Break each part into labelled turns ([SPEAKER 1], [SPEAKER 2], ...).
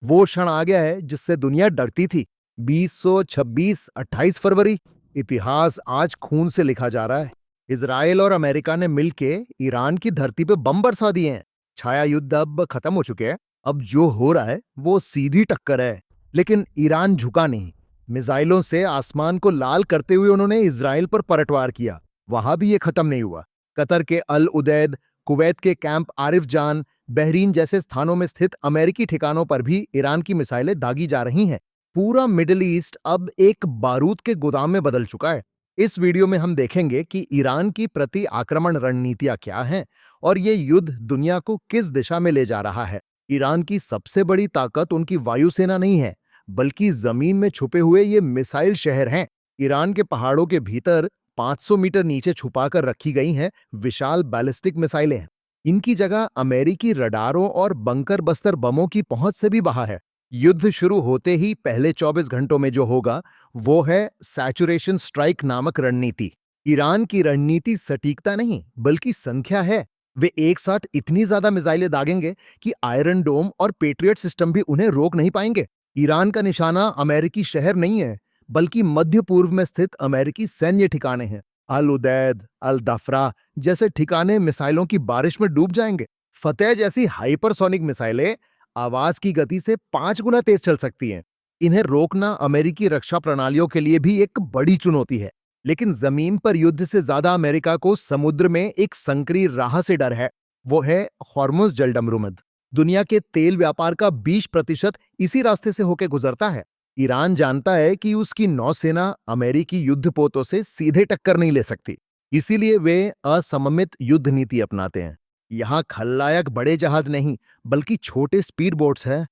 [SPEAKER 1] वो क्षण आ गया है जिससे दुनिया डरती थी। 2026 28 फरवरी। इतिहास आज खून से लिखा जा रहा है। इसराइल और अमेरिका ने मिलके ईरान की धरती पे बम बरसा दिए हैं। छाया युद्ध अब खत्म हो चुके हैं। अब जो हो रहा है वो सीधी टक्कर है। लेकिन ईरान झुका नहीं। मिसाइलों से आसमान को लाल करते हुए उन्होंने इसराइल पर पलटवार किया। वहां भी ये खत्म नहीं हुआ। कतर के अल उदैद, कुवैत के कैंप आरिफ जान, बहरीन जैसे स्थानों में स्थित अमेरिकी ठिकानों पर भी ईरान की मिसाइलें दागी जा रही हैं। पूरा मिडिल ईस्ट अब एक बारूद के गोदाम में बदल चुका है। इस वीडियो में हम देखेंगे कि ईरान की प्रति आक्रमण रणनीतियां क्या हैं और ये युद्ध दुनिया को किस दिशा में ले जा रहा है। ईरान की सबसे बड़ी ताकत उनकी वायुसेना नहीं है, बल्कि जमीन में छुपे हुए ये मिसाइल शहर हैं। ईरान के पहाड़ों के भीतर 500 मीटर नीचे छुपाकर रखी गई हैं विशाल बैलिस्टिक मिसाइलें। इनकी जगह अमेरिकी रडारों और बंकर बस्तर बमों की पहुंच से भी बाहर है। युद्ध शुरू होते ही पहले 24 घंटों में जो होगा वो है सैचुरेशन स्ट्राइक नामक रणनीति। ईरान की रणनीति सटीकता नहीं बल्कि संख्या है। वे एक साथ इतनी ज्यादा मिसाइलें दागेंगे कि आयरन डोम और पेट्रियट सिस्टम भी उन्हें रोक नहीं पाएंगे। ईरान का निशाना अमेरिकी शहर नहीं है, बल्कि मध्य पूर्व में स्थित अमेरिकी सैन्य ठिकाने हैं। अल उदैद, अल दफरा जैसे ठिकाने मिसाइलों की बारिश में डूब जाएंगे। फतेह जैसी हाइपरसोनिक मिसाइलें आवाज की गति से 5 गुना तेज चल सकती हैं। इन्हें रोकना अमेरिकी रक्षा प्रणालियों के लिए भी एक बड़ी चुनौती है। लेकिन जमीन पर युद्ध से ज्यादा अमेरिका को समुद्र में एक संकरी राह से डर है। वो है हॉर्मुज जलडमरूमद। दुनिया के तेल व्यापार का 20% इसी रास्ते से होकर गुजरता है। ईरान जानता है कि उसकी नौसेना अमेरिकी युद्धपोतों से सीधे टक्कर नहीं ले सकती। इसीलिए वे असममित युद्ध नीति अपनाते हैं। यहाँ खलनायक बड़े जहाज नहीं, बल्कि छोटे स्पीड बोट्स हैं।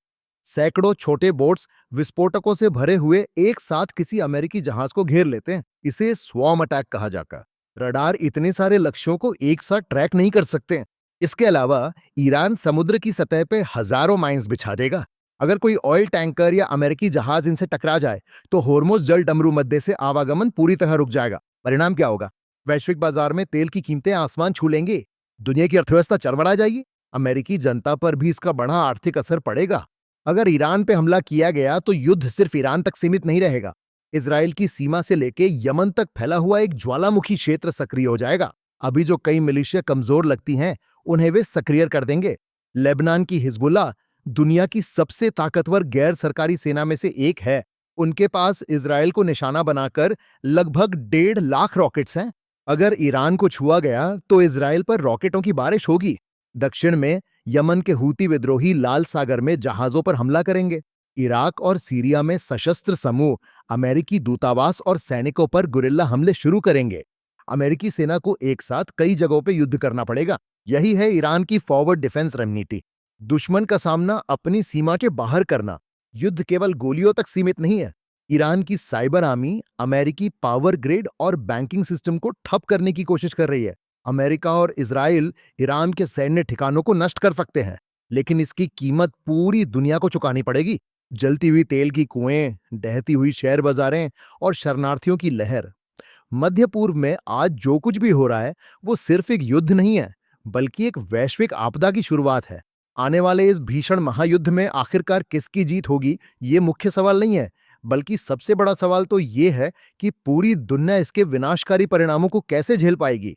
[SPEAKER 1] सैकड़ों छोटे बोट्स विस्फोटकों से भरे हुए एक साथ किसी अमेरिकी जहाज को घेर लेते हैं। इसे स्वॉर्म अटैक कहा जाता है। रडार इतने सारे लक्ष्यों को एक साथ ट्रैक नहीं कर सकते। इसके अलावा ईरान समुद्र की सतह पे हजारों माइंस बिछा देगा। अगर कोई ऑयल टैंकर या अमेरिकी जहाज इनसे टकरा जाए तो होर्मुज जल डमरू मध्य से आवागमन पूरी तरह रुक जाएगा। परिणाम क्या होगा? वैश्विक बाजार में तेल की कीमतें आसमान छू लेंगी। दुनिया की अर्थव्यवस्था चरमरा जाएगी। अमेरिकी जनता पर भी इसका बड़ा आर्थिक असर पड़ेगा। अगर ईरान पे हमला किया गया तो युद्ध सिर्फ ईरान तक सीमित नहीं रहेगा। इसराइल की सीमा से लेके यमन तक फैला हुआ एक ज्वालामुखी क्षेत्र सक्रिय हो जाएगा। अभी जो कई मिलिशिया कमजोर लगती हैं, उन्हें वे सक्रिय कर देंगे। लेबनान की हिजबुल्लाह दुनिया की सबसे ताकतवर गैर सरकारी सेना में से एक है। उनके पास इसराइल को निशाना बनाकर लगभग 1.5 लाख रॉकेट्स हैं। अगर ईरान को छुआ गया तो इसराइल पर रॉकेटों की बारिश होगी। दक्षिण में यमन के हूती विद्रोही लाल सागर में जहाजों पर हमला करेंगे। इराक और सीरिया में सशस्त्र समूह अमेरिकी दूतावास और सैनिकों पर गुरिल्ला हमले शुरू करेंगे। अमेरिकी सेना को एक साथ कई जगहों पर युद्ध करना पड़ेगा। यही है ईरान की फॉरवर्ड डिफेंस रणनीति। दुश्मन का सामना अपनी सीमा के बाहर करना। युद्ध केवल गोलियों तक सीमित नहीं है। ईरान की साइबर आर्मी अमेरिकी पावर ग्रिड और बैंकिंग सिस्टम को ठप करने की कोशिश कर रही है। अमेरिका और इजराइल ईरान के सैन्य ठिकानों को नष्ट कर सकते हैं, लेकिन इसकी कीमत पूरी दुनिया को चुकानी पड़ेगी। जलती हुई तेल की कुएं, ढहती हुई शेयर बाजारें और शरणार्थियों की लहर। मध्य पूर्व में आज जो कुछ भी हो रहा है वो सिर्फ एक युद्ध नहीं है, बल्कि एक वैश्विक आपदा की शुरुआत है। आने वाले इस भीषण महायुद्ध में आखिरकार किसकी जीत होगी, ये मुख्य सवाल नहीं है, बल्कि सबसे बड़ा सवाल तो ये है कि पूरी दुनिया इसके विनाशकारी परिणामों को कैसे झेल पाएगी।